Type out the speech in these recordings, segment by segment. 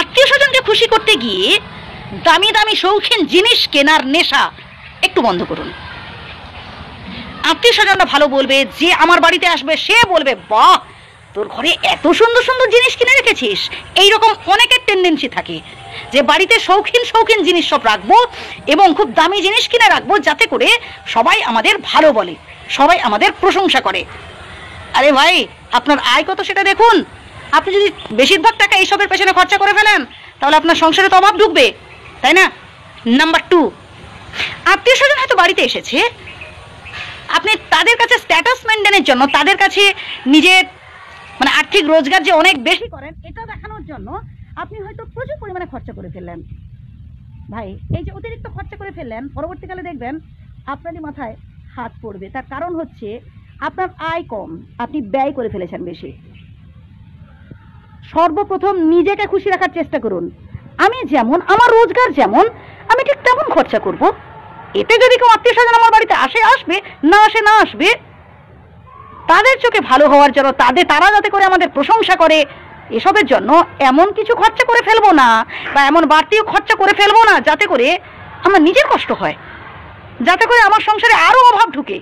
আত্মীয় স্বজনকে খুশি করতে গিয়ে দামি দামি শৌখিন জিনিস কেনার নেশা একটু বন্ধ করুন। আত্মীয় স্বজনরা ভালো বলবে, যে আমার বাড়িতে আসবে সে বলবে, বাহ তোর ঘরে এত সুন্দর সুন্দর জিনিস কিনে রেখেছিস। এইরকম অনেকের টেন্ডেন্সি থাকে যে বাড়িতে শৌখিন শৌখিন জিনিস সব রাখবো এবং খুব দামি জিনিস কিনে রাখবো, যাতে করে সবাই আমাদের ভালো বলে, সবাই আমাদের প্রশংসা করে। আরে ভাই, আপনার আয় কত সেটা দেখুন। আপনি যদি বেশিরভাগ টাকা এইসবের পেছনে খরচা করে ফেলেন তাহলে আপনার সংসারে তো অভাব ঢুকবে, তাই না? নাম্বার 2, আত্মীয় স্বজন হয়তো বাড়িতে এসেছে, আপনি তাদের কাছে স্ট্যাটাস মেনটেনের জন্য, তাদের কাছে নিজের মানে আর্থিক রোজগার যে অনেক বেশি করেন এটা দেখানোর জন্য আপনি হয়তো প্রচুর পরিমাণে খরচা করে ফেললেন। ভাই, এই যে অতিরিক্ত খরচা করে ফেললেন, পরবর্তীকালে দেখবেন আপনারই মাথায় হাত পড়বে। তার কারণ হচ্ছে আপনার আয় কম, আপনি ব্যয় করে ফেলেছেন বেশি। সর্বপ্রথম নিজেকে খুশি রাখার চেষ্টা করুন। আমি যেমন, আমার রোজগার যেমন, আমি ঠিক তেমন খরচা করব। এতে যদি কেউ আত্মীয় স্বজন আমার বাড়িতে আসে আসবে, না আসে না আসবে, তাদের চোখে ভালো হওয়ার জন্য, তারা যাতে করে আমাদের প্রশংসা করে, এসবের জন্য এমন কিছু খরচা করে ফেলবো না, বা এমন বাড়তিও খরচা করে ফেলবো না যাতে করে আমার নিজের কষ্ট হয়, যাতে করে আমার সংসারে আরো অভাব ঢুকে।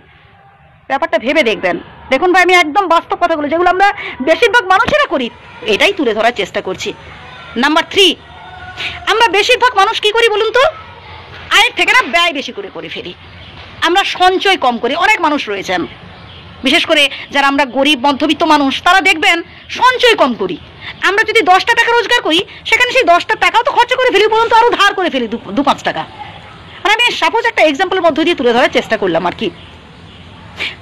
ব্যাপারটা ভেবে দেখবেন। দেখুন ভাই, আমি একদম বাস্তব কথাগুলো যেগুলো আমরা বেশিরভাগ মানুষেরা করি এটাই তুলে ধরার চেষ্টা করছি। নাম্বার 3, আমরা বেশিরভাগ মানুষ কি করি বলুন তো? আয়ের থেকে না ব্যয় বেশি করে ফেলি। আমরা সঞ্চয় কম করি। অনেক মানুষ রয়েছেন, বিশেষ করে যারা আমরা গরিব মধ্যবিত্ত মানুষ, তারা দেখবেন সঞ্চয় কম করি। আমরা যদি 10টা টাকা রোজগার করি, সেখানে সেই 10টা টাকাও তো খরচা করে ফেলি, পর্যন্ত আরও ধার করে ফেলি 2-5 টাকা। মানে আমি সাপোজ একটা এক্সাম্পলের মধ্য দিয়ে তুলে ধরার চেষ্টা করলাম আর কি।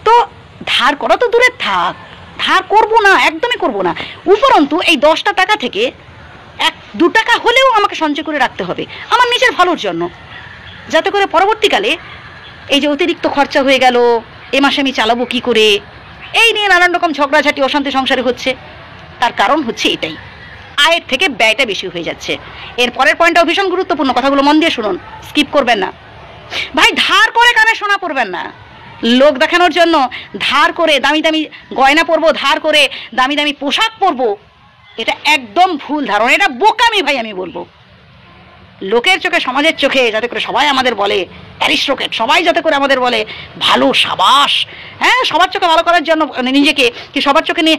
তো ধার করা তো দূরে থাক, ধার করবো না, একদমই করবো না। উপরন্তু এই 10টা টাকা থেকে 1-2 টাকা হলেও আমাকে সঞ্চয় করে রাখতে হবে আমার নিজের ভালোর জন্য, যাতে করে পরবর্তীকালে এই যে অতিরিক্ত খরচা হয়ে গেল, এ মাসে আমি চালাবো কি করে, এই নিয়ে নানান রকম ঝগড়াঝাটি অশান্তি সংসারে হচ্ছে। তার কারণ হচ্ছে এটাই, আয়ের থেকে ব্যয়টা বেশি হয়ে যাচ্ছে। এর পরের পয়েন্টটাও ভীষণ গুরুত্বপূর্ণ, কথাগুলো মন দিয়ে শুনুন, স্কিপ করবেন না। ভাই, ধার করে কানে শোনা পড়বেন না। লোক দেখানোর জন্য ধার করে দামি দামি গয়না পরবো, ধার করে দামি দামি পোশাক পরবো, এটা একদম ভুল ধারণা, এটা বোকামি ভাই আমি বলবো। লোকের চোখে, সমাজের চোখে যাতে করে সবাই আমাদের বলে অ্যারিস্টোক্রেট, সবাই যাতে করে আমাদের বলে ভালো, সাবাস, হ্যাঁ, সবার চোখে ভালো করার জন্য নিজেকে কি সবার চোখে নিয়ে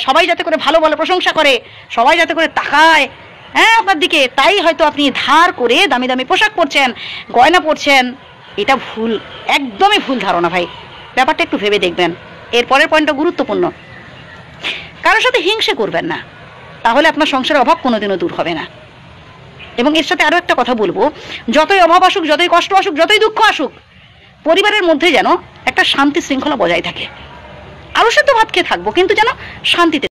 সবাই যাতে করে ভালো বলে, প্রশংসা করে, সবাই যাতে করে তাকায় হ্যাঁ আপনার দিকে, তাই হয়তো আপনি ধার করে দামি দামি পোশাক পরছেন, গয়না পরছেন। এটা ভুল, একদমই ভুল ধারণা ভাই। ব্যাপারটা একটু ভেবে দেখবেন। এর পরের পয়েন্টটা গুরুত্বপূর্ণ, কারোর সাথে হিংসে করবেন না, তাহলে আপনার সংসারের অভাব কোনোদিনও দূর হবে না। এবং এর সাথে আরও একটা কথা বলবো, যতই অভাব আসুক, যতই কষ্ট আসুক, যতই দুঃখ আসুক, পরিবারের মধ্যে যেন একটা শান্তি শৃঙ্খলা বজায় থাকে। আরও সাথে ভাত খেয়ে থাকবো, কিন্তু যেন শান্তিতে